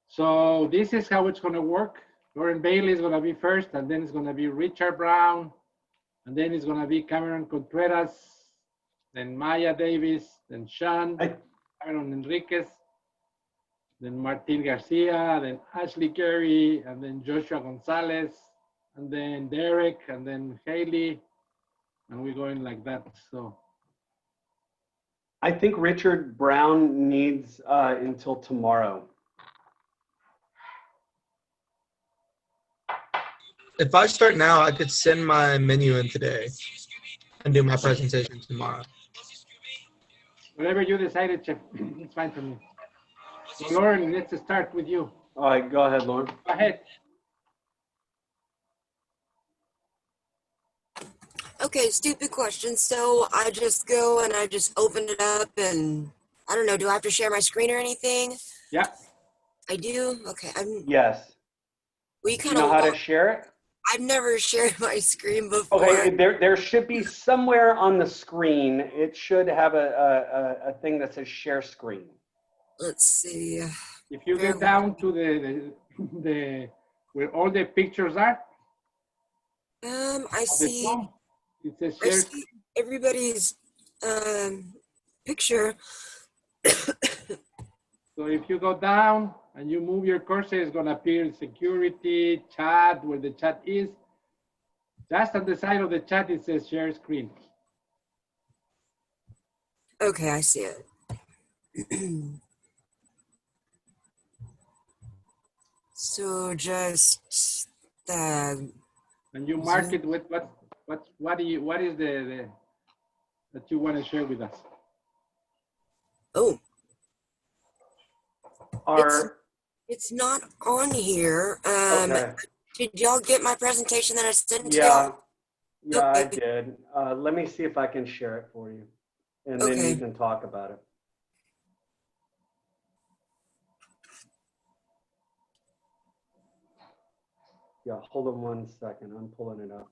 So this is how it's going to work. Lauren Bailey is going to be first, and then it's going to be Richard Brown, and then it's going to be Cameron Contreras, then Maya Davis, then Sean, Cameron Enriquez, then Martin Garcia, then Ashley Carey, and then Joshua Gonzalez, and then Derek, and then Haley, and we're going like that. So I think Richard Brown needs until tomorrow. If I start now, I could send my menu in today and do my presentation tomorrow. Whatever you decided, Chef, it's fine for me. So Lauren, let's start with you. All right, go ahead, Lauren. Go ahead. Okay, stupid question. So I just go and I just open it up and I don't know, do I have to share my screen or anything? Yeah. I do? Okay. Yes. We Do you know how to share it? I've never shared my screen before. Okay, there should be somewhere on the screen, it should have a thing that says share screen. Let's see. If you get down to the where all the pictures are. I see. It says I share. see everybody's picture. So if you go down and you move your cursor, it's going to appear security, chat, where the chat is. Just on the side of the chat, it says share screen. Okay, I see it. So just and you mark it with what is the that you want to share with us? Oh. It's not on here. Okay. Did y'all get my presentation that I sent to Yeah, y'all? yeah, I Okay. did. Let me see if I can share it for you, and then Okay. you can talk about it. Yeah, hold on 1 second. I'm pulling it up.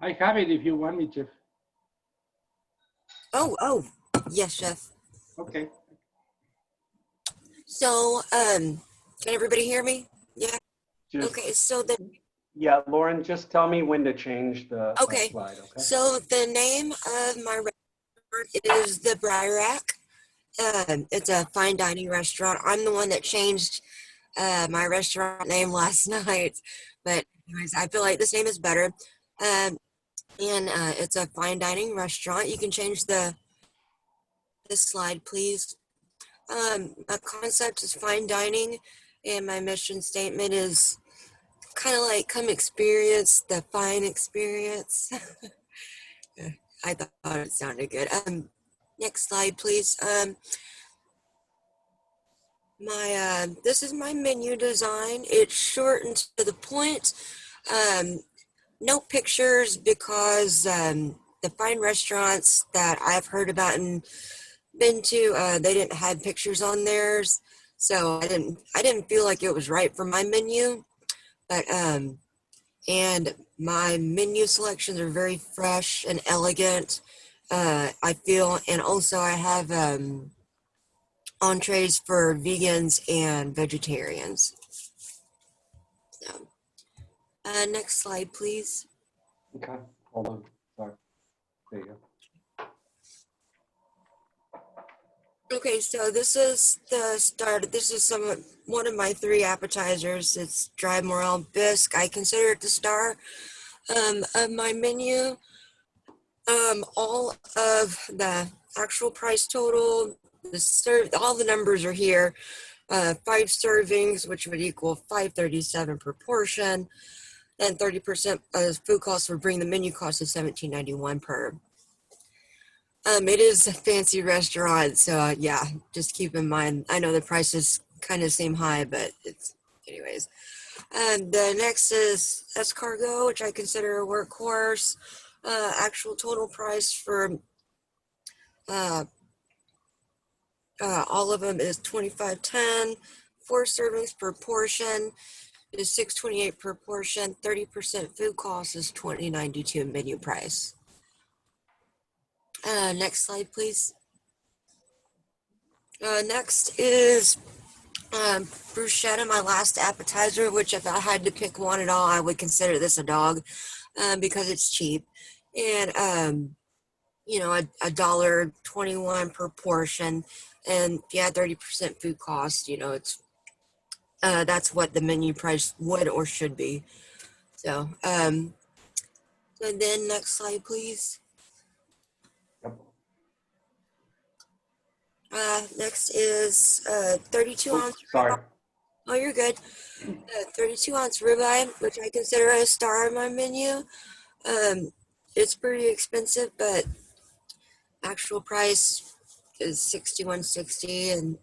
I have it if you want me, Chef. Oh, yes, Chef. Okay. So, can everybody hear me? Yeah. Just, Okay, so the yeah, Lauren, just tell me when to change the Okay. slide, okay? So the name of my restaurant is the Briar Rack. It's a fine dining restaurant. I'm the one that changed my restaurant name last night, but anyways, I feel like this name is better. And it's a fine dining restaurant. You can change this slide, please. My concept is fine dining, and my mission statement is kind of like come experience the fine experience. I thought it sounded good. Next slide, please. This is my menu design. It's short and to the point. No pictures because the fine restaurants that I've heard about and been to, they didn't have pictures on theirs, so I didn't feel like it was right for my menu. But and my menu selections are very fresh and elegant. I feel, and also I have entrees for vegans and vegetarians. So, next slide, please. Okay, hold on. Sorry. There you go. Okay, so this is the start. This is one of my 3 appetizers. It's dried morel bisque. I consider it the star of my menu. All of the actual price total, all the numbers are here. 5 servings, which would equal $5.37 per portion, and 30% of food costs would bring the menu cost to $17.91 per. It is a fancy restaurant, so yeah, just keep in mind. I know the prices kind of seem high, but it's anyways. And the next is escargot, which I consider a workhorse. Actual total price for all of them is $25.10. 4 servings per portion is $6.28 per portion. 30% food cost is $20.92 menu price. Next slide, please. Next is bruschetta, my last appetizer, which if I had to pick one at all, I would consider this a dog because it's cheap. And, you know, $1.21 per portion. And if you add 30% food cost, you know, it's that's what the menu price would or should be. So, so then next slide, please. Yep. Next is 32 Oh, ounce. sorry. Oh, you're good. 32 ounce ribeye, which I consider a star on my menu. It's pretty expensive, but actual price is $61.60, and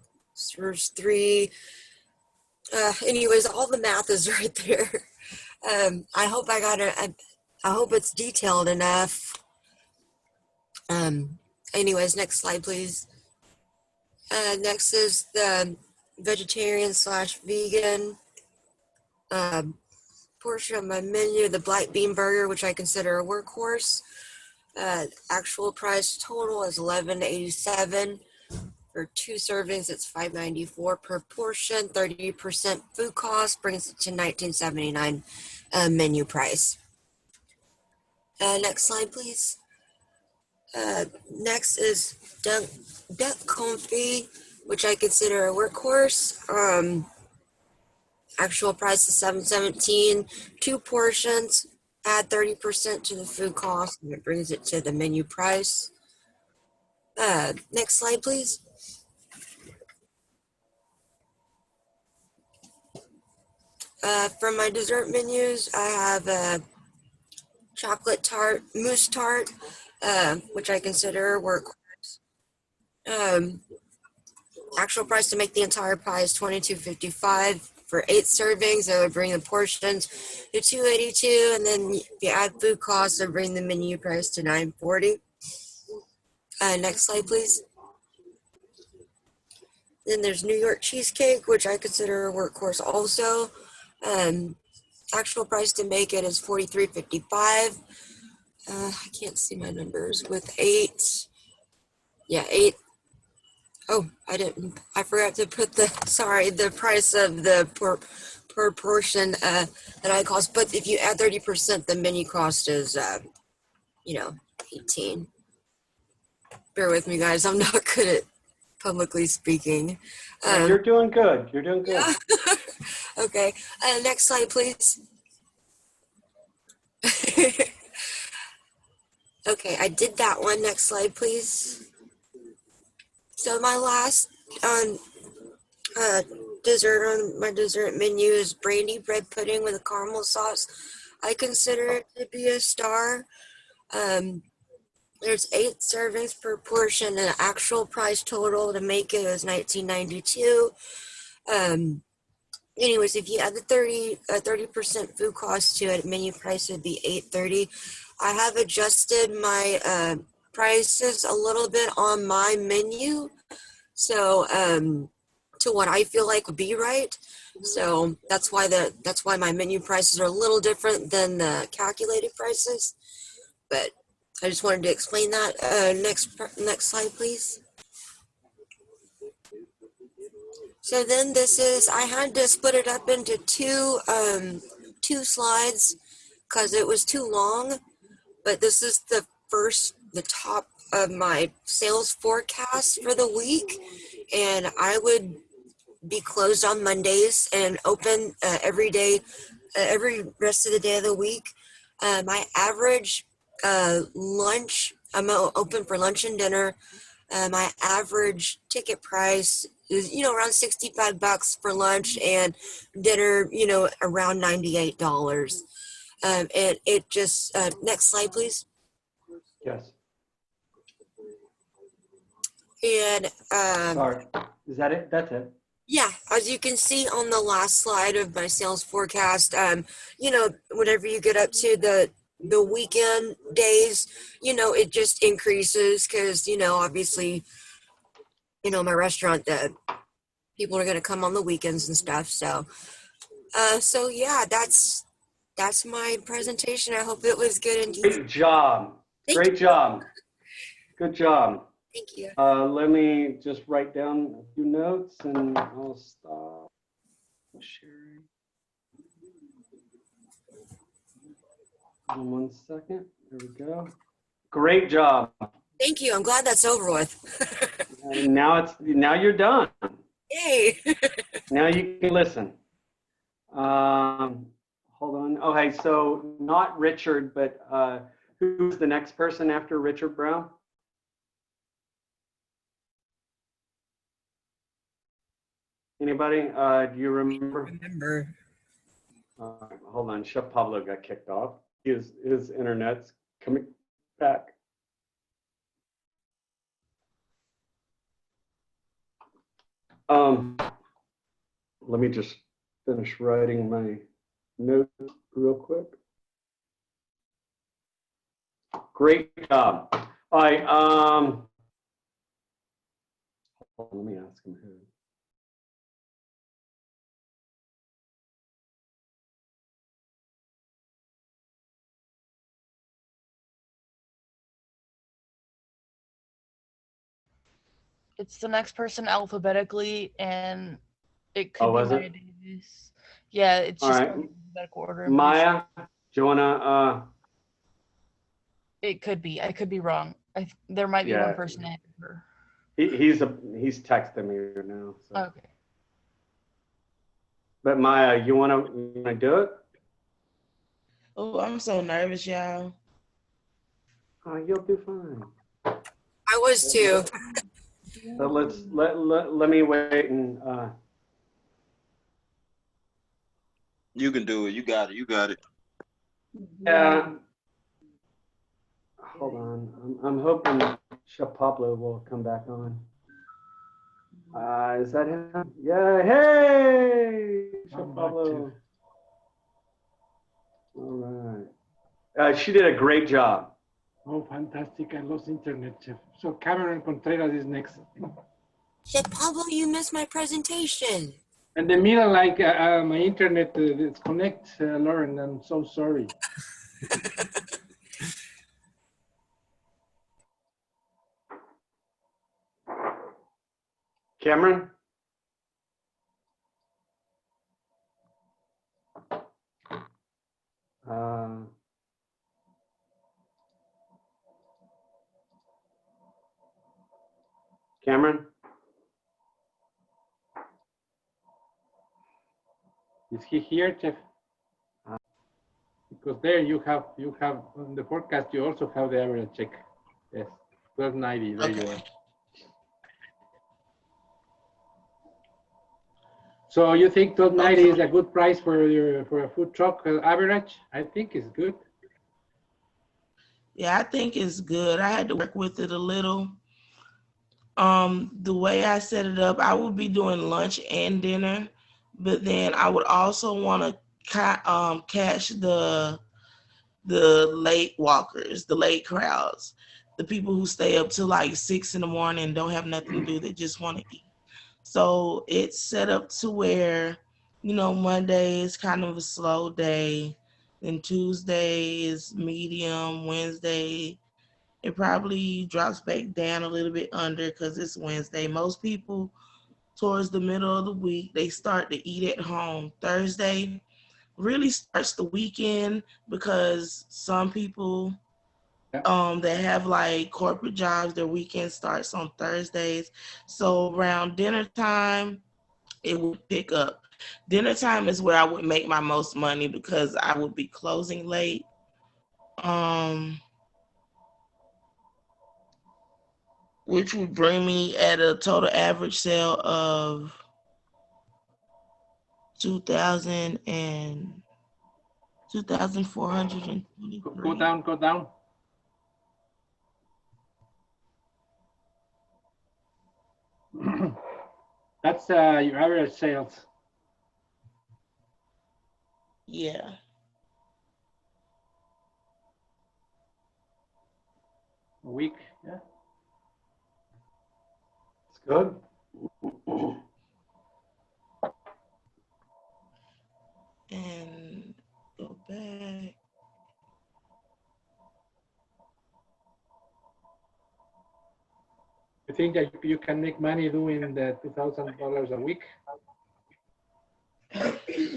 there's 3. Anyways, all the math is right there. I hope I got it. I hope it's detailed enough. Anyways, next slide, please. Next is the vegetarian/vegan portion of my menu, the black bean burger, which I consider a workhorse. Actual price total is $11.87. For 2 servings, it's $5.94 per portion. 30% food cost brings it to $19.79 menu price. Next slide, please. Next is duck confit, which I consider a workhorse. Actual price is $7.17. 2 portions. Add 30% to the food cost, and it brings it to the menu price. Next slide, please. For my dessert menus, I have a chocolate tart, mousse tart, which I consider a workhorse. Actual price to make the entire pie is $22.55. For 8 servings, I would bring the portions to $2.82, and then if you add food costs, I would bring the menu price to $9.40. Next slide, please. Then there's New York cheesecake, which I consider a workhorse also. Actual price to make it is $43.55. I can't see my numbers with 8. Yeah, 8. Oh, I forgot to put the price of the per portion that I cost. But if you add 30%, the menu cost is, you know, 18. Bear with me, guys. I'm not good at publicly speaking. You're doing good. You're doing good. Yeah. Okay. Next slide, please. Okay, I did that one. Next slide, please. So my last dessert on my dessert menu is brandy bread pudding with a caramel sauce. I consider it to be a star. There's 8 servings per portion, and the actual price total to make it is $19.92. Anyways, if you add the 30% food cost to it, menu price would be $8.30. I have adjusted my prices a little bit on my menu, so to what I feel like would be right. So that's why my menu prices are a little different than the calculated prices. But I just wanted to explain that. Next slide, please. So then I had to split it up into two slides because it was too long. But this is the top of my sales forecast for the week, and I would be closed on Mondays and open every day, every rest of the day of the week. My average lunch, I'm open for lunch and dinner. My average ticket price is, around $65 for lunch, and dinner, around $98. And it just, next slide, please. Yes. And Sorry. Is that it? That's it. yeah, as you can see on the last slide of my sales forecast, whenever you get up to the weekend days, it just increases because, obviously, my restaurant, that people are going to come on the weekends and stuff. So yeah, that's my presentation. I hope it was good and Great job. Thank Great job. Good job. Thank you. Let me just write down a few notes and I'll stop sharing. One second. There we go. Great job. Thank you. I'm glad that's over with. And now you're done. Yay. Now you can listen. Hold on. Okay, so not Richard, but who's the next person after Richard Brown? Anybody? Do you remember? Hold on. Chef Pablo got kicked off. His internet's coming back. Let me just finish writing my notes real quick. Great job. All right. Let me ask him who. It's the next person alphabetically, and it could Oh, be was Maya it? Davis. Yeah, it's All just right. going in alphabetical order. I'm pretty Maya, do you wanna? sure. It could be. I could be wrong. There might be Yeah. one person ahead of her. He's texting me right now. So. Okay. But Maya, you wanna do it? Oh, I'm so nervous, y'all. Oh, you'll do fine. I was too. So let me wait and You can do it. You got it. You got it. yeah. Hold on. I'm hoping Chef Pablo will come back on. Is that him? Yeah. Hey, Chef I'm back Pablo. too. All right. She did a great job. Oh, fantastic. I lost internet, Chef. So Cameron Contreras is next. Chef Pablo, you missed my presentation. In the middle, like my internet disconnect, Lauren. I'm so sorry. Cameron? Cameron? Is he here, Chef? Because there you have on the forecast, you also have the average check. Yes, 1290. There you Okay. are. So you think 1290 is a good price for a food truck average? I think it's good. Yeah, I think it's good. I had to work with it a little. The way I set it up, I would be doing lunch and dinner, but then I would also want to catch the late walkers, the late crowds, the people who stay up till like 6 in the morning and don't have nothing to do. They just want to eat. So it's set up to where, Monday is kind of a slow day. Then Tuesday is medium. Wednesday, it probably drops back down a little bit under because it's Wednesday. Most people towards the middle of the week, they start to eat at home. Thursday really starts the weekend because some people that have like corporate jobs, their weekend starts on Thursdays. So around dinner time, it would pick up. Dinner time is where I would make my most money because I would be closing late. Which would bring me at a total average sale of 2,423. Go down, go down. That's your average sales. Yeah. a week. Yeah. It's good. And go back. You think that you can make money doing the $2,000 a week?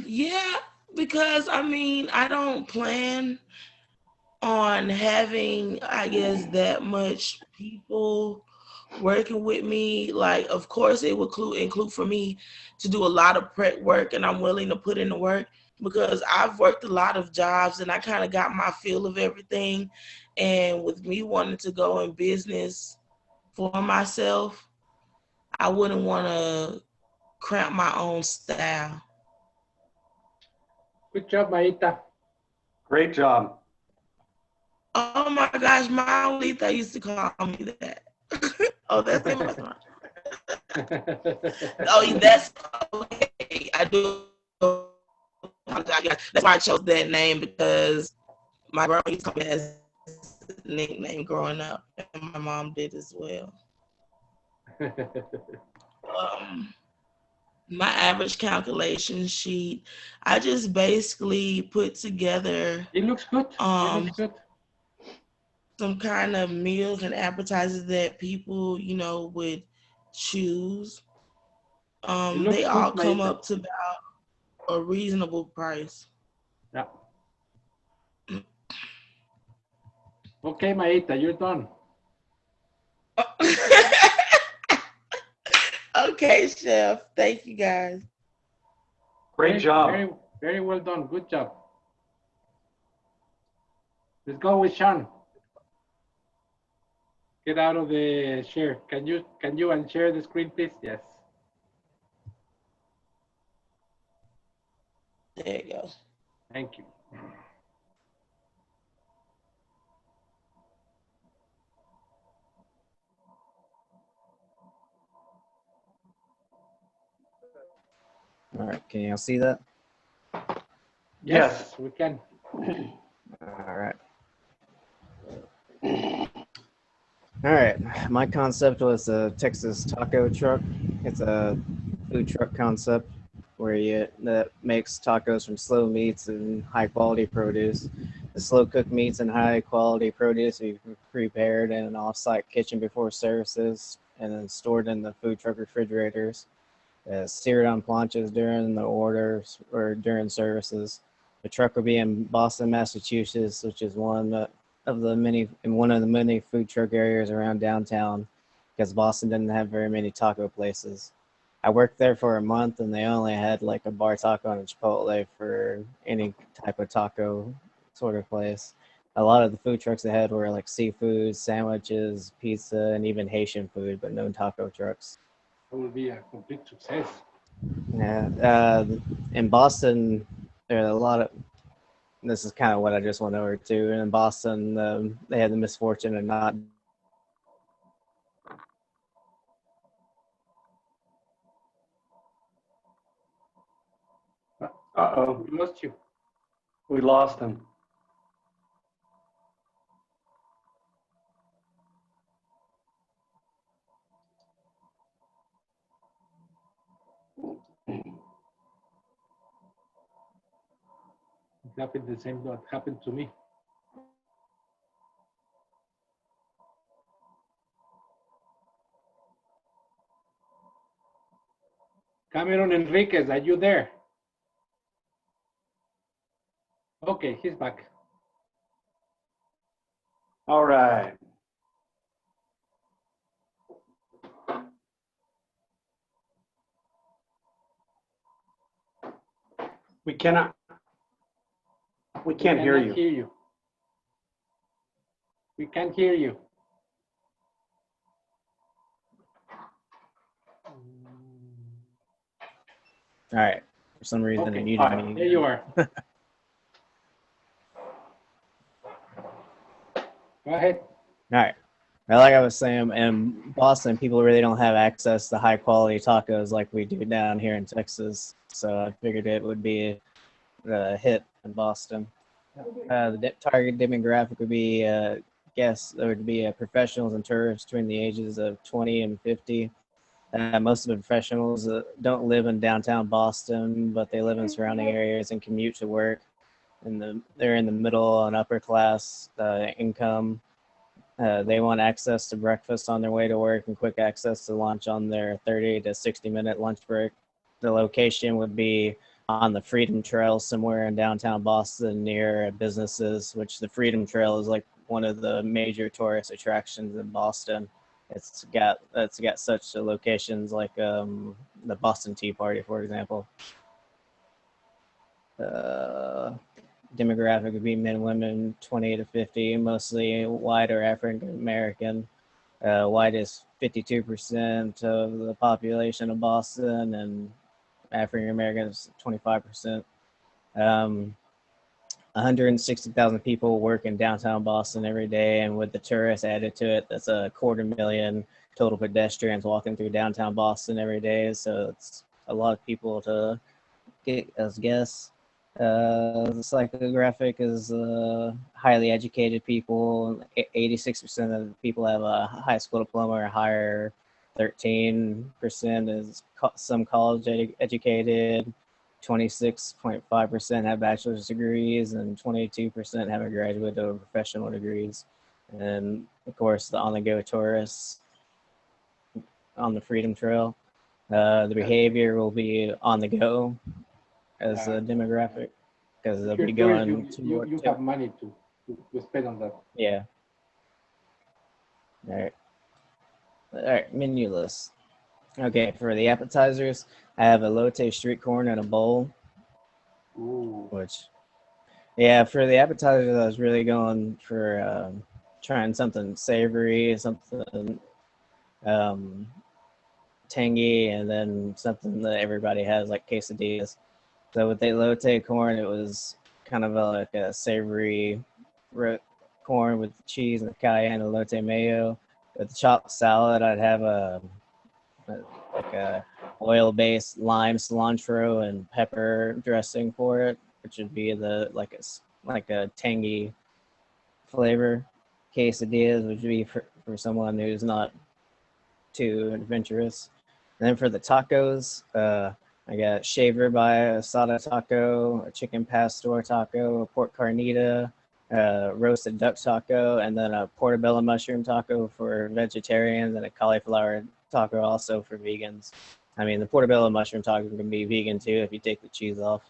Yeah, because I mean, I don't plan on having, I guess, that much people working with me. Like, of course, it would include for me to do a lot of prep work, and I'm willing to put in the work because I've worked a lot of jobs and I kind of got my feel of everything. And with me wanting to go in business for myself, I wouldn't want to cramp my own style. Good job, Maita. Great job. Oh my gosh, my Abuelita used to call me that. Oh, that's in my song. Oh, that's okay. I do. That's why I chose that name, because my grandma used to call me as a nickname growing up, and my mom did as well. My average calculation sheet, I just basically put together It looks good. It looks good. some kind of meals and appetizers that people, would choose. looks They good, all come Maita. up to about a reasonable price. Yeah. Okay, Maita, you're done. Okay, Chef. Thank you, guys. Great job. Very, very well done. Good job. Let's go with Sean. Get out of the share. Can you unshare the screen, please? Yes. There you go. Thank you. All right, can y'all see that? Yes. We can. All right. All right, my concept was a Texas taco truck. It's a food truck concept that makes tacos from slow meats and high quality produce. The slow cooked meats and high quality produce are prepared in an off-site kitchen before services and then stored in the food truck refrigerators. Seared on planchas during the orders or during services. The truck will be in Boston, Massachusetts, which is one of the many food truck areas around downtown, because Boston didn't have very many taco places. I worked there for a month, and they only had like a bar taco and a Chipotle for any type of taco sort of place. A lot of the food trucks they had were like seafood, sandwiches, pizza, and even Haitian food, but no taco trucks. It will be a complete success. Yeah, in Boston, there are a lot of. This is kind of what I just went over to. In Boston, they had the misfortune of not. Uh-oh. We lost you. We lost him. It happened the same that happened to me. Cameron Enriquez, are you there? Okay, he's back. All right. We can't hear you. We can't hear you. All right. For some reason, Okay, it muted me. There you are. Go ahead. All right. Well, like I was saying, in Boston, people really don't have access to high quality tacos like we do down here in Texas. So I figured it would be a hit in Boston. The target demographic would be guess there would be professionals and tourists between the ages of 20 and 50. Most of the professionals don't live in downtown Boston, but they live in surrounding areas and commute to work. They're in the middle and upper class income. They want access to breakfast on their way to work and quick access to lunch on their 30 to 60-minute lunch break. The location would be on the Freedom Trail somewhere in downtown Boston near businesses, which the Freedom Trail is like one of the major tourist attractions in Boston. It's got such locations like the Boston Tea Party, for example. Demographic would be men, women, 20 to 50, mostly white or African American. White is 52% of the population of Boston, and African American is 25%. 160,000 people work in downtown Boston every day, and with the tourists added to it, that's 250,000 total pedestrians walking through downtown Boston every day. So it's a lot of people to get as guests. The psychographic is highly educated people. 86% of the people have a high school diploma or higher. 13% is some college educated. 26.5% have bachelor's degrees, and 22% have a graduate or professional degrees. And of course, the on-the-go tourists on the Freedom Trail. The behavior will be on the go as a demographic, because they'll be going to work. You have money to spend on that. Yeah. All right, menu list. Okay, for the appetizers, I have elote street corn in a bowl. Ooh. Yeah, for the appetizers, I was really going for trying something savory, something tangy, and then something that everybody has, like quesadillas. So with the elote corn, it was kind of like a savory corn with cheese and cayenne elote mayo. With the chopped salad, I'd have a oil-based lime cilantro and pepper dressing for it, which would be like a tangy flavor. Quesadillas would be for someone who's not too adventurous. And then for the tacos, I got shaved ribeye asada taco, a chicken pastor taco, a pork carnita, roasted duck taco, and then a portobello mushroom taco for vegetarians, and a cauliflower taco also for vegans. I mean, the portobello mushroom taco can be vegan too if you take the cheese off.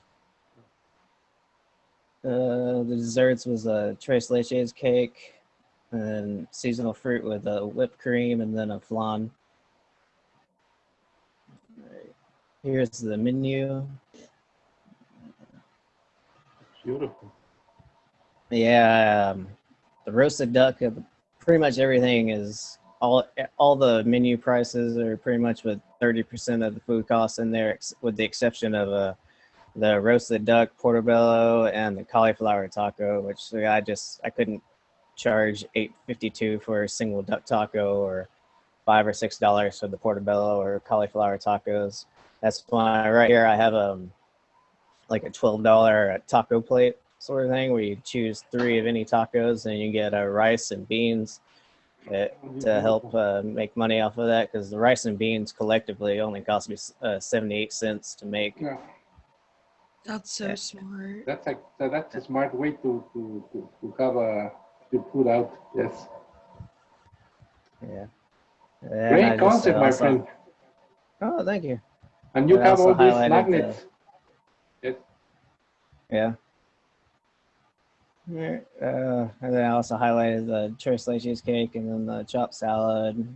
The desserts was a tres leches cake, and seasonal fruit with a whipped cream, and then a flan. Here's the menu. Beautiful. Yeah, the roasted duck, pretty much everything is, all the menu prices are pretty much with 30% of the food costs in there, with the exception of the roasted duck, portobello, and the cauliflower taco, which I couldn't charge $8.52 for a single duck taco, or $5 or $6 for the portobello or cauliflower tacos. That's why right here I have like a $12 taco plate sort of thing, where you choose 3 of any tacos, and you get rice and beans to help make money off of that, because the rice and beans collectively only cost me 78 cents to make. Yeah, That's so smart. that's a smart way to have good food out. Yes. Yeah. Great concept, my friend. Oh, thank you. And you I have also all these highlighted magnets. Yes. Yeah. And then I also highlighted the tres leches cake, and then the chopped salad.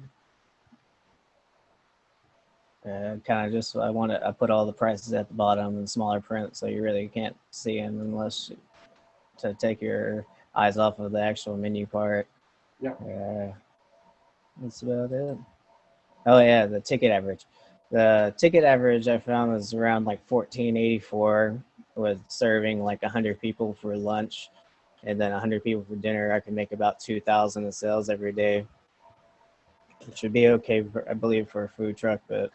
Kind of just, I put all the prices at the bottom in smaller print, so you really can't see them unless to take your eyes off of the actual menu part. Yeah. That's about it. Oh yeah, the ticket average. The ticket average I found was around like $14.84, with serving like 100 people for lunch, and then 100 people for dinner. I can make about 2,000 in sales every day, which would be okay, I believe, for a food truck. But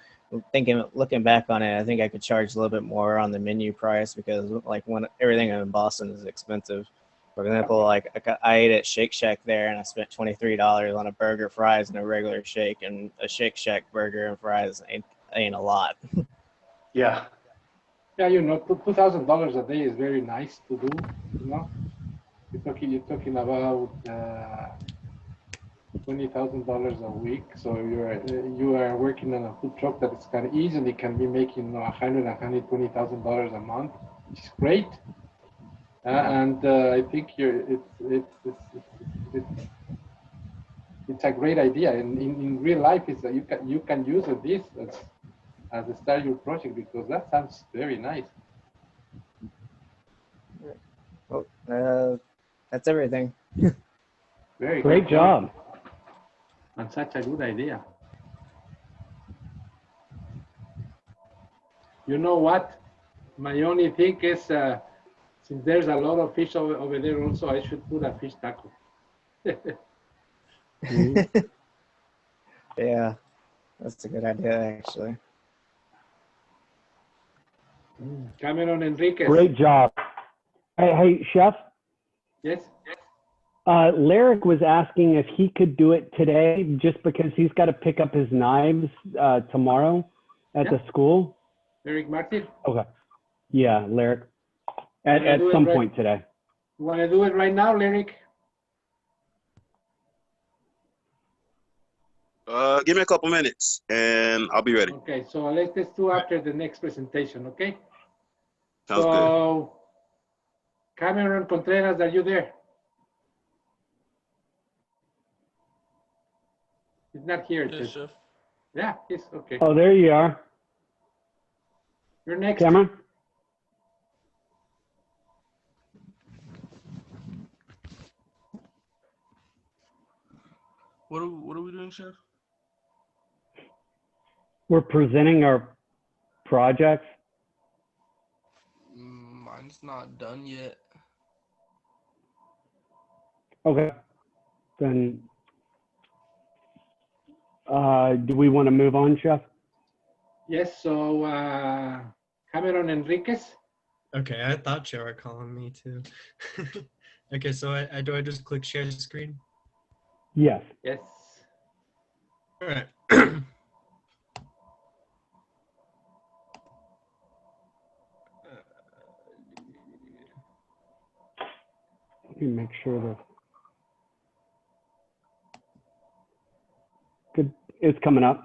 looking back on it, I think I could charge a little bit more on the menu price, because like everything in Boston is expensive. For example, like I ate at Shake Shack there, and I spent $23 on a burger, fries, and a regular shake. And a Shake Shack burger and fries ain't a lot. Yeah. Yeah, you know, $2,000 a day is very nice to do. You know, you're talking about $20,000 a week. So you are working on a food truck that is can easily can be making $100,000 and $120,000 a month, which is great. And I think it's a great idea. In real life, is that you can use this as a start your project, because that sounds very nice. Well, that's everything. Very Great good job. And such a good idea. You know what? My only thing is, since there's a lot of fish over there also, I should put a fish taco. Yeah, that's a good idea, actually. Cameron Enriquez. Great job. Hey, Chef. Yes. Lyric was asking if he could do it today, just because he's got to pick up his knives tomorrow at the school. Eric Martin. Okay. Yeah, Lyric. At some point today. You want to do it right now, Lyric? Give me a couple minutes and I'll be ready. Okay, so let's do after the next presentation, okay? Sounds good. Cameron Contreras, are you there? He's not here. Yes, Chef. Yeah, he's okay. Oh, there you are. You're next. Cameron? What are we doing, Chef? We're presenting our projects. Mine's not done yet. Okay. Then, do we want to move on, Chef? Yes, so Cameron Enriquez. Okay, I thought you were calling me too. Okay, so do I just click share screen? Yes. Yes. All right. Let me make sure that good. It's coming up.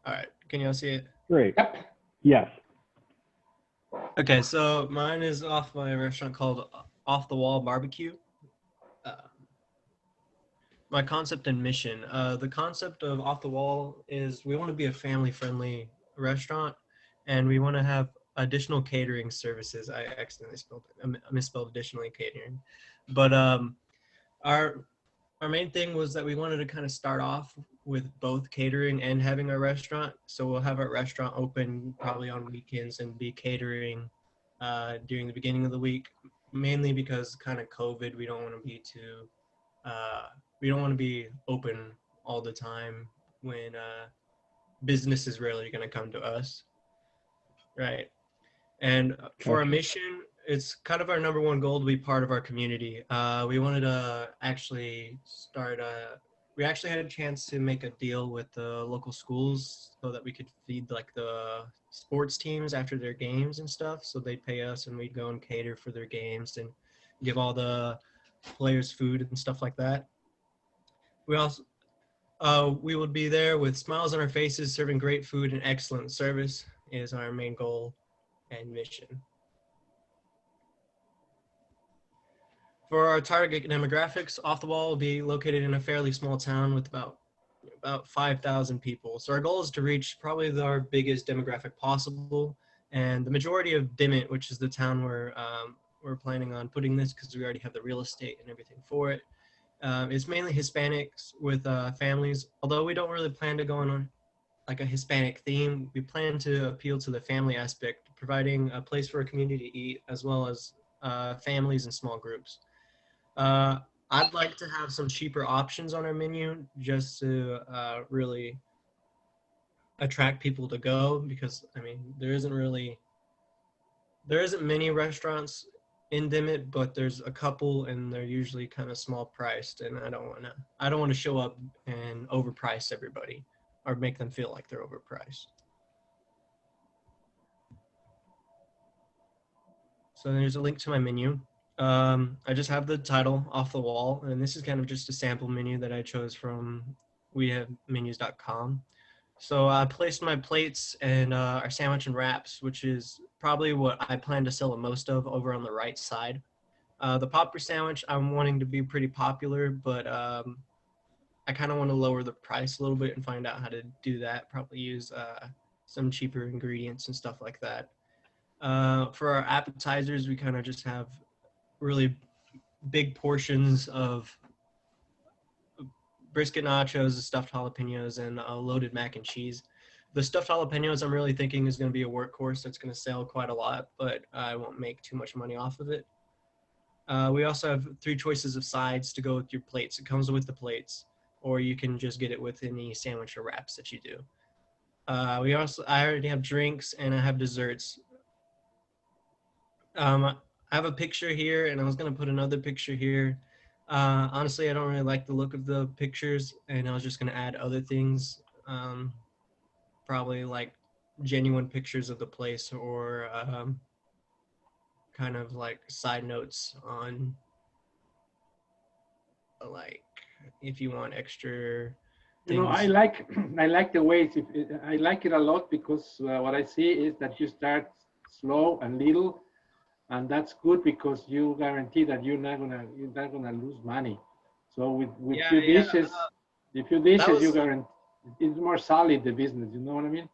All right, can y'all see it? Great. Yep. Yes. Okay, so mine is off my restaurant called Off the Wall Barbecue. My concept and mission. The concept of Off the Wall is we want to be a family-friendly restaurant, and we want to have additional catering services. I accidentally misspelled additionally catering, but our main thing was that we wanted to kind of start off with both catering and having our restaurant. So we'll have our restaurant open probably on weekends and be catering during the beginning of the week, mainly because kind of COVID, we don't want to be too, we don't want to be open all the time when business is rarely going to come to us, right? And for our mission, it's kind of our number one goal to be part of our community. We wanted to actually start we actually had a chance to make a deal with the local schools so that we could feed like the sports teams after their games and stuff. So they'd pay us and we'd go and cater for their games and give all the players food and stuff like that. We also, we would be there with smiles on our faces, serving great food and excellent service is our main goal and mission. For our target demographics, Off the Wall will be located in a fairly small town with about 5,000 people. So our goal is to reach probably our biggest demographic possible. And the majority of Dimmitt, which is the town where we're planning on putting this because we already have the real estate and everything for it, is mainly Hispanics with families. Although we don't really plan to go on like a Hispanic theme, we plan to appeal to the family aspect, providing a place for a community to eat as well as families and small groups. I'd like to have some cheaper options on our menu just to really attract people to go, because I mean there isn't many restaurants in-dim it, but there's a couple and they're usually kind of small priced, and I don't want to show up and overprice everybody or make them feel like they're overpriced. So there's a link to my menu. I just have the title Off the Wall, and this is kind of just a sample menu that I chose from wehavemenus.com. So I placed my plates and our sandwich and wraps, which is probably what I plan to sell the most of, over on the right side. The popper sandwich, I'm wanting to be pretty popular, but I kind of want to lower the price a little bit and find out how to do that. Probably use some cheaper ingredients and stuff like that. For our appetizers, we kind of just have really big portions of brisket nachos, stuffed jalapenos, and loaded mac and cheese. The stuffed jalapenos, I'm really thinking is going to be a workhorse that's going to sell quite a lot, but I won't make too much money off of it. We also have 3 choices of sides to go with your plates. It comes with the plates, or you can just get it with any sandwich or wraps that you do. I already have drinks and I have desserts. I have a picture here, and I was going to put another picture here. Honestly, I don't really like the look of the pictures, and I was just going to add other things, probably like genuine pictures of the place, or kind of like side notes on, like, if you want extra things. You know, I like the way I like it a lot, because what I see is that you start slow and little, and that's good because you guarantee that you're not gonna lose money. So with few dishes, you guarantee it's more solid, the business. You know what I mean?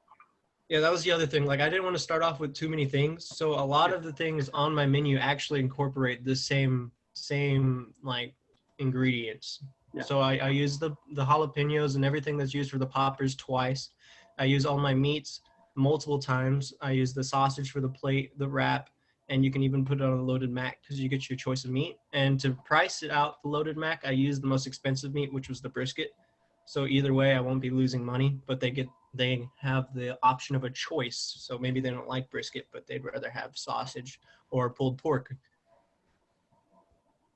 Yeah, that was the other thing. Like, I didn't want to start off with too many things, so a lot of the things on my menu actually incorporate the same like ingredients. Yeah. So I use the jalapenos and everything that's used for the poppers twice. I use all my meats multiple times. I use the sausage for the plate, the wrap, and you can even put it on a loaded mac because you get your choice of meat. And to price it out, the loaded mac, I used the most expensive meat, which was the brisket. So either way, I won't be losing money, but they have the option of a choice. So maybe they don't like brisket, but they'd rather have sausage or pulled pork.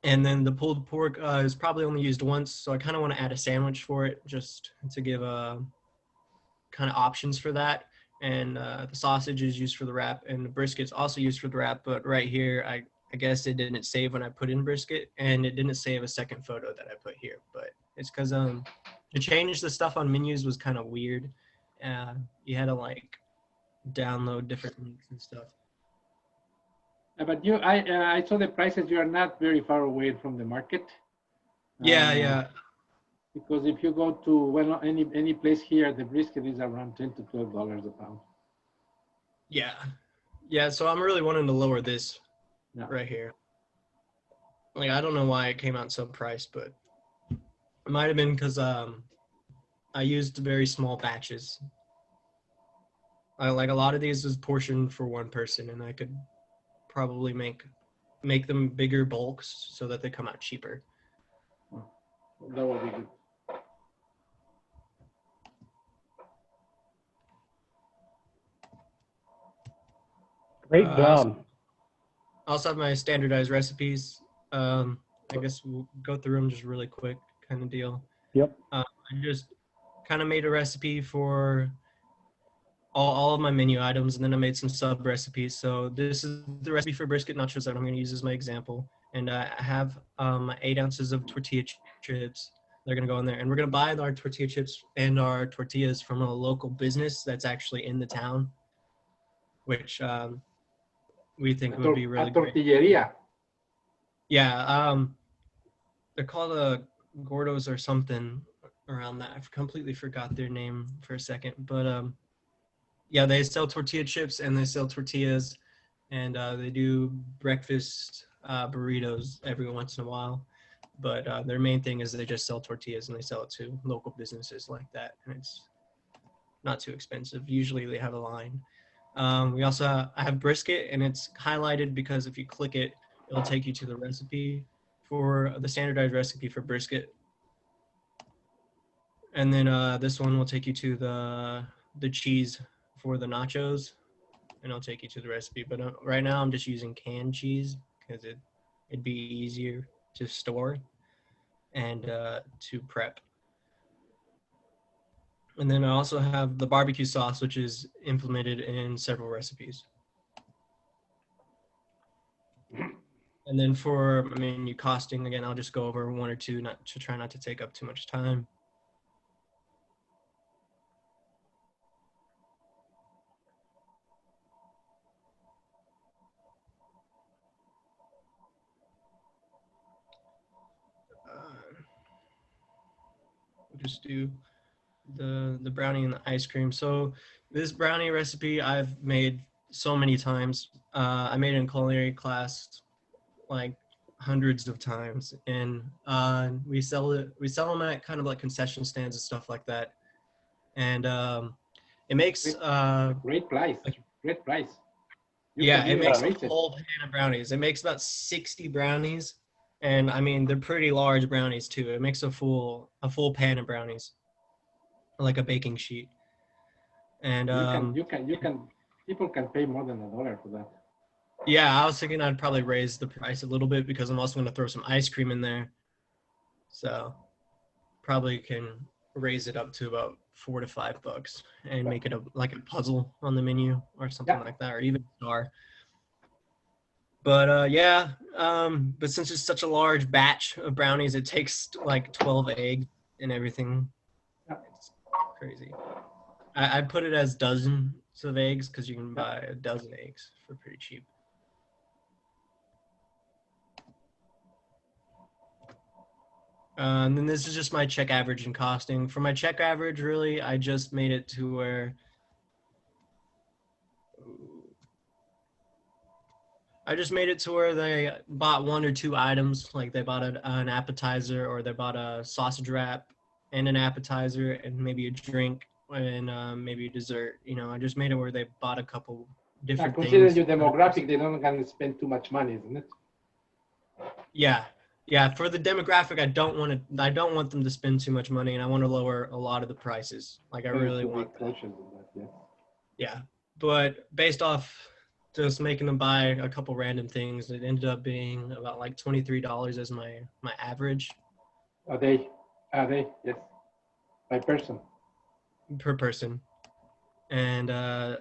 And then the pulled pork is probably only used once, so I kind of want to add a sandwich for it, just to give kind of options for that. And the sausage is used for the wrap, and the brisket's also used for the wrap. But right here, I guess it didn't save when I put in brisket, and it didn't save a second photo that I put here. But it's because to change the stuff on menus was kind of weird. You had to like download different links and stuff. But I saw the prices. You are not very far away from the market. Yeah. Because if you go to any place here, the brisket is around $10 to $12 a pound. Yeah. So I'm really wanting to lower this right here. Like, I don't know why it came out so priced, but it might have been because I used very small batches. Like, a lot of these was portioned for one person, and I could probably make them bigger bulks so that they come out cheaper. That would be good. Great job. I also have my standardized recipes. I guess we'll go through them just really quick, kind of deal. Yep. I just kind of made a recipe for all of my menu items, and then I made some sub recipes. So this is the recipe for brisket nachos that I'm going to use as my example. And I have 8 ounces of tortilla chips. They're going to go in there, and we're going to buy our tortilla chips and our tortillas from a local business that's actually in the town, which we think would be really great. Tortilleria. Yeah, they're called Gordos or something around that. I've completely forgot their name for a second, but yeah, they sell tortilla chips and they sell tortillas, and they do breakfast burritos every once in a while. But their main thing is they just sell tortillas, and they sell it to local businesses like that, and it's not too expensive. Usually they have a line. I have brisket, and it's highlighted because if you click it, it'll take you to the recipe for the standardized recipe for brisket. And then this one will take you to the cheese for the nachos, and I'll take you to the recipe. But right now I'm just using canned cheese because it'd be easier to store and to prep. And then I also have the barbecue sauce, which is implemented in several recipes. And then for menu costing, again, I'll just go over one or two, not to try not to take up too much time. We'll just do the brownie and the ice cream. So this brownie recipe I've made so many times. I made it in culinary class like hundreds of times, and we sell them at kind of like concession stands and stuff like that. And it makes great price. Great price. Yeah, it makes a raise it. whole pan of brownies. It makes about 60 brownies, and I mean they're pretty large brownies too. It makes a full pan of brownies, like a baking sheet. And people can pay more than $1 for that. yeah, I was thinking I'd probably raise the price a little bit because I'm also going to throw some ice cream in there. So probably can raise it up to about $4 to $5 and make it like a puzzle on the menu or something like that, or even a star. But but since it's such a large batch of brownies, it takes like 12 eggs and everything. It's crazy. I put it as dozens of eggs because you can buy a dozen eggs for pretty cheap. And then this is just my check average and costing. For my check average, really, I just made it to where they bought 1 or 2 items, like they bought an appetizer, or they bought a sausage wrap and an appetizer and maybe a drink and maybe a dessert. You know, I just made it where they bought a couple different things. Considering your demographic, they don't gonna spend too much money, isn't it? Yeah, for the demographic, I don't want them to spend too much money, and I want to lower a lot of the prices. Like I really want that. Yeah, but based off just making them buy a couple random things, it ended up being about like $23 as my average. Are they? Yes. By person. Per person. And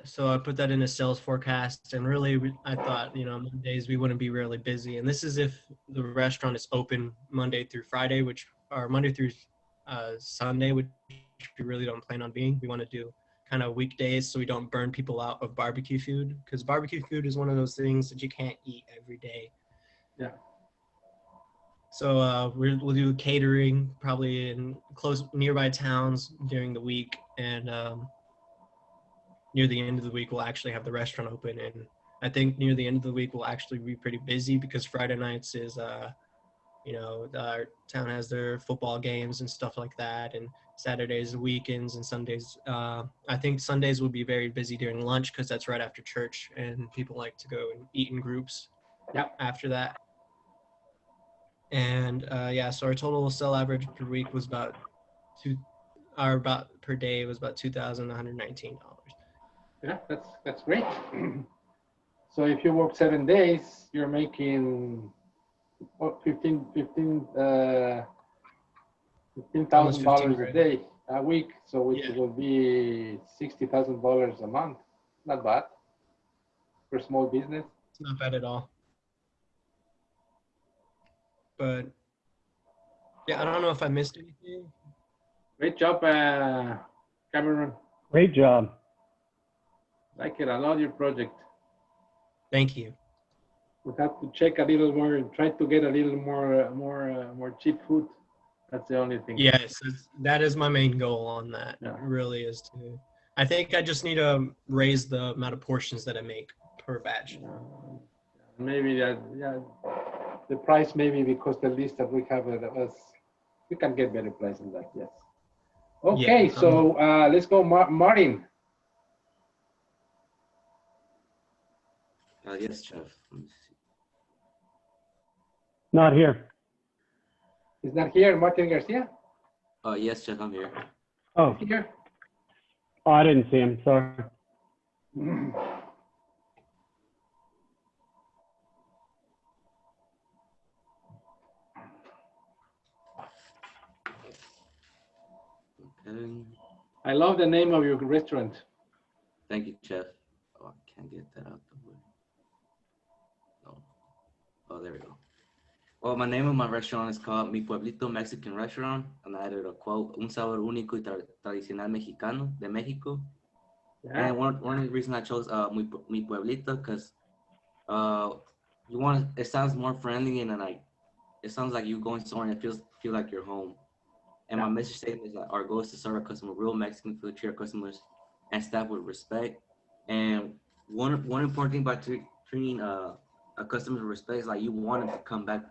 so I put that in a sales forecast, and really I thought, you know, Mondays we wouldn't be really busy. And this is if the restaurant is open Monday through Friday, or Monday through Sunday, which we really don't plan on being. We want to do kind of weekdays so we don't burn people out of barbecue food, because barbecue food is one of those things that you can't eat every day. Yeah. So we'll do catering probably in close nearby towns during the week, and near the end of the week we'll actually have the restaurant open. And I think near the end of the week we'll actually be pretty busy because Friday nights is our town has their football games and stuff like that, and Saturdays, weekends, and Sundays. I think Sundays will be very busy during lunch because that's right after church, and people like to go and eat in groups. After that. And so our total sell average per week was about per day was about $2,119. Yeah, that's great. So if you work 7 days, you're making $15,000 a day, a week. So which will be $60,000 a month. Not bad for a small business. It's not bad at all. But yeah, I don't know if I missed anything. Great job, Cameron. Great job. Like it. I love your project. Thank you. We have to check a little more and try to get a little more cheap food. That's the only thing. Yes, that is my main goal on that. Yeah. Really is to. I think I just need to raise the amount of portions that I make per batch. Maybe that. Yeah. The price maybe because the list that we have we can get better price than that. Yes. Okay, so let's go, Martin. Yes, Chef. Not here. Is not here, Martin Garcia? Yes, Chef, I'm here. Oh. Here. Oh, I didn't see him. Sorry. Kevin. I love the name of your restaurant. Thank you, Chef. Oh, I can't get that out the way. Oh, oh, there we go. Well, my name of my restaurant is called Mi Pueblito Mexican Restaurant, and I added a quote, un sabor único y tradicional mexicano de México. Yeah. And one of the reasons I chose Mi Pueblito, because you want it sounds more friendly and then like it sounds like you going somewhere and it feel like you're home. And my message statement is that our goal is to serve our customer real Mexican food, treat our customers and staff with respect. And one important thing about treating a customer with respect is like you want them to come back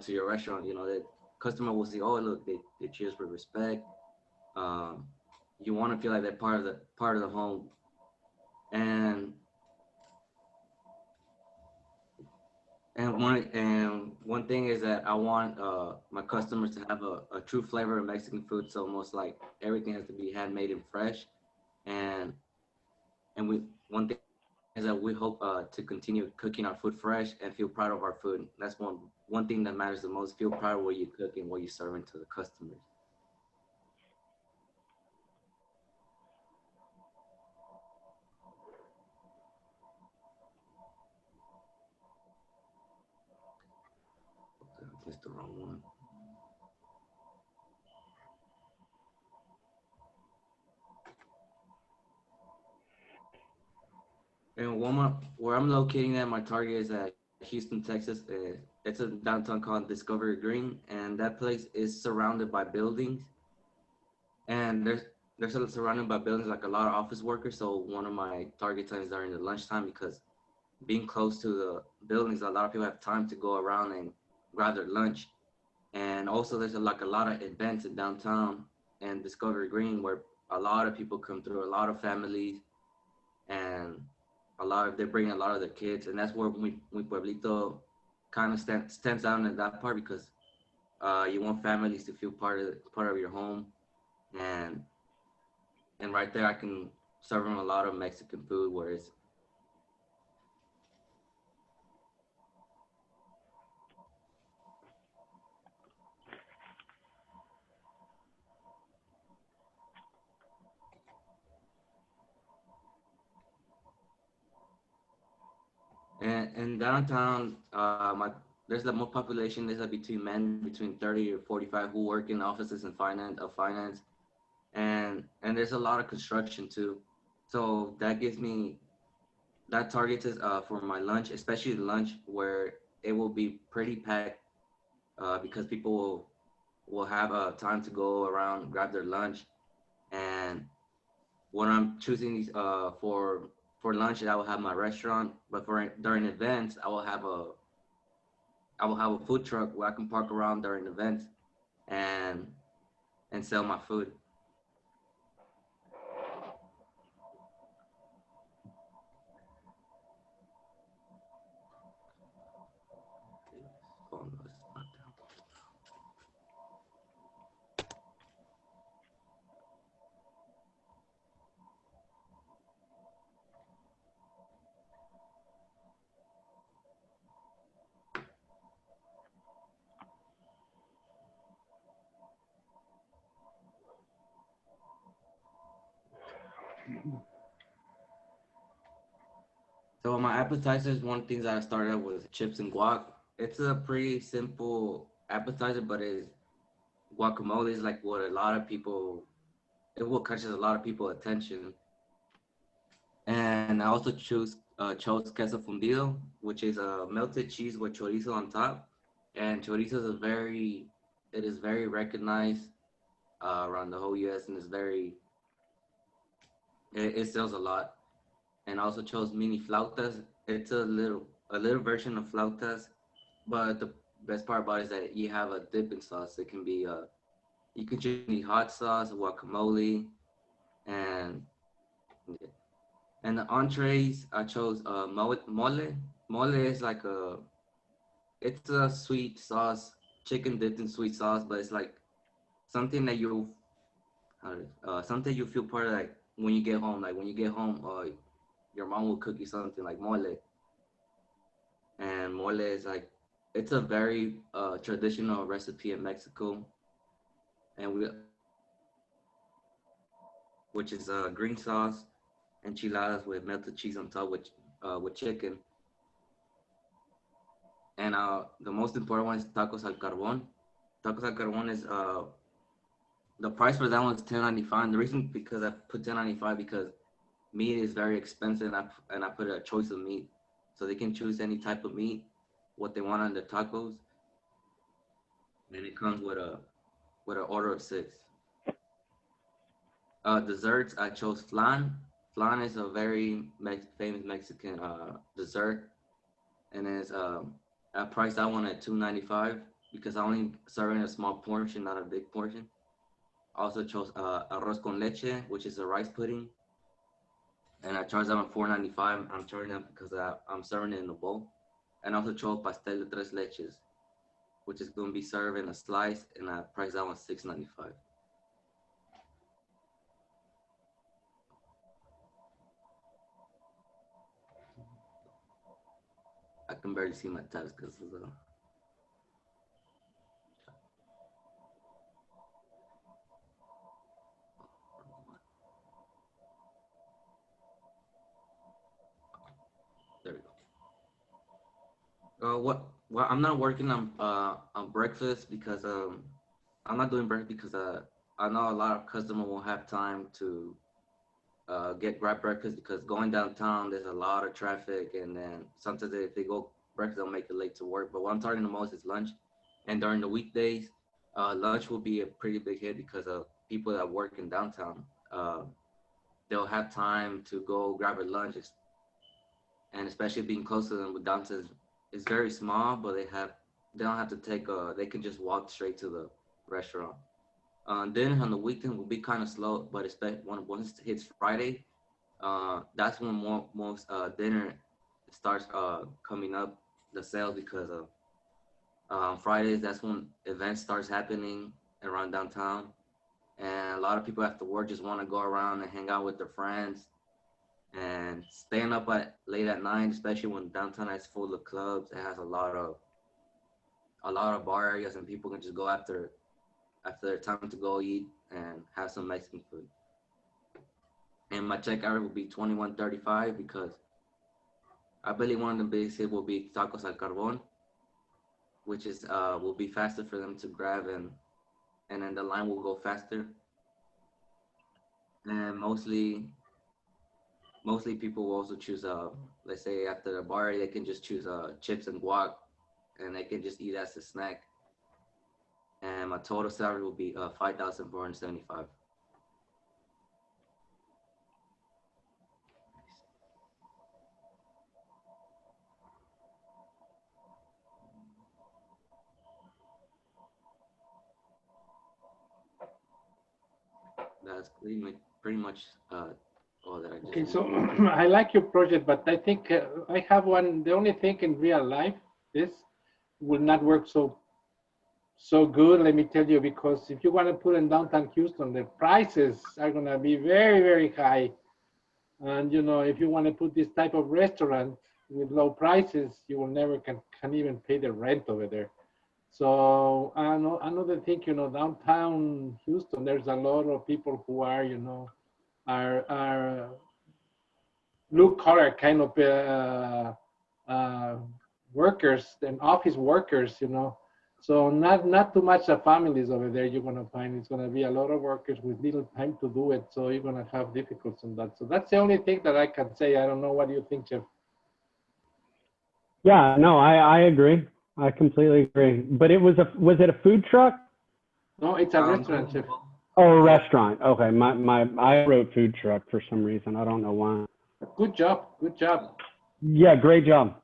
to your restaurant. You know, that customer will see, oh look, they treat us with respect. You want to feel like they're part of the home. And one thing is that I want my customers to have a true flavor of Mexican food. So most like everything has to be handmade and fresh. And one thing is that we hope to continue cooking our food fresh and feel proud of our food. That's one thing that matters the most. Feel proud of what you cook and what you serving to the customers. That's the wrong one. And where I'm locating at, my target is at Houston, Texas. It's a downtown called Discovery Green, and that place is surrounded by buildings. And there's surrounded by buildings like a lot of office workers. So one of my target times during the lunchtime, because being close to the buildings, a lot of people have time to go around and grab their lunch. And also there's a lot of events in downtown and Discovery Green where a lot of people come through, a lot of families, and they bring a lot of their kids, and that's where Mi Pueblito kind of stands out in that part, because you want families to feel part of your home, and right there I can serve them a lot of Mexican food, where it's and downtown, there's the more population. There's between 30 or 45 who work in offices and finance, and there's a lot of construction too. So that targets us for my lunch, especially the lunch, where it will be pretty packed because people will have time to go around, grab their lunch, and when I'm choosing these for lunch, I will have my restaurant, but during events, I will have a food truck where I can park around during events and sell my food. Oh, no, it's not down. So my appetizers, one thing that I started out with chips and guac. It's a pretty simple appetizer, but guacamole is like what it will catches a lot of people attention. And I also chose queso fundido, which is a melted cheese with chorizo on top. And chorizo is very recognized around the whole U.S. and it sells a lot. And I also chose mini flautas. It's a little version of flautas, but the best part about it is that you have a dipping sauce. It can be you can choose any hot sauce, guacamole, and the entrees I chose mole. Mole is like it's a sweet sauce, chicken dipped in sweet sauce, but it's like something that something you feel part of, like when you get home. Like when you get home, your mom will cook you something like mole. And mole is like, it's a very traditional recipe in Mexico. And which is green sauce, enchiladas with melted cheese on top with chicken. And the most important one is tacos al carbon. Tacos al carbon is the price for that one is $10.95. The reason because I put $10.95 because meat is very expensive, and I put a choice of meat, so they can choose any type of meat, what they want on the tacos. And it comes with an order of 6. Desserts, I chose flan. Flan is a very famous Mexican dessert, and it's I priced that one at $2.95 because I only serving a small portion, not a big portion. I also chose arroz con leche, which is a rice pudding, and I charged them at $4.95. I'm charging them because I'm serving it in a bowl. And I also chose pastel de tres leches, which is going to be served in a slice, and I priced that one $6.95. I can barely see my tabs because of the... There we go. Well, I'm not working on breakfast because I'm not doing breakfast because I know a lot of customers won't have time to grab breakfast because going downtown there's a lot of traffic, and then sometimes if they go breakfast they'll make it late to work. But what I'm targeting the most is lunch, and during the weekdays, lunch will be a pretty big hit because of people that work in downtown. They'll have time to go grab a lunch, and especially being close to them with downtown is very small, but they don't have to they can just walk straight to the restaurant. Dinner on the weekend will be kind of slow, but especially once it hits Friday, that's when most dinner starts coming up, the sales, because of Fridays, that's when events starts happening around downtown, and a lot of people after work just want to go around and hang out with their friends, and staying up late at night, especially when downtown is full of clubs. It has a lot of bar areas, and people can just go after their time to go eat and have some Mexican food. And my checkout rate will be $21.35 because I believe one of the biggest hits will be tacos al carbon, which is will be faster for them to grab, and then the line will go faster. And mostly people will also choose let's say after the bar they can just choose chips and guac, and they can just eat as a snack. And my total salary will be $5,475. That's pretty much all that I just. Okay, so I like your project, but I think I have one. The only thing in real life, this will not work so good, let me tell you, because if you want to put in downtown Houston, the prices are going to be very, very high. And if you want to put this type of restaurant with low prices, you will never can even pay the rent over there. So another thing, downtown Houston, there's a lot of people who are, are blue collar kind of workers and office workers, So not too much of families over there you're going to find. It's going to be a lot of workers with little time to do it. So you're going to have difficulties on that. So that's the only thing that I can say. I don't know. What do you think, Jeff? Yeah, no, I agree. I completely agree. But was it a food truck? No, it's a restaurant, Jeff. Oh, a restaurant. Okay, I wrote food truck for some reason. I don't know why. Good job. Good job. Yeah, great job.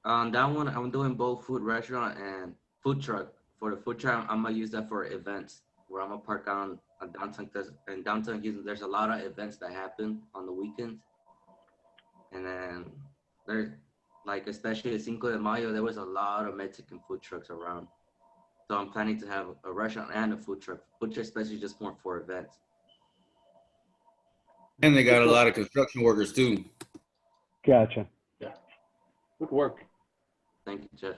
That one, I'm doing both food restaurant and food truck. For the food truck, I'm gonna use that for events where I'm gonna park on downtown. Because in downtown Houston, there's a lot of events that happen on the weekends, and then there's especially the Cinco de Mayo, there was a lot of Mexican food trucks around. So I'm planning to have a restaurant and a food truck. Food truck especially just more for events. And they got a lot of construction workers too. Gotcha. Yeah. Good work. Thank you, Jeff.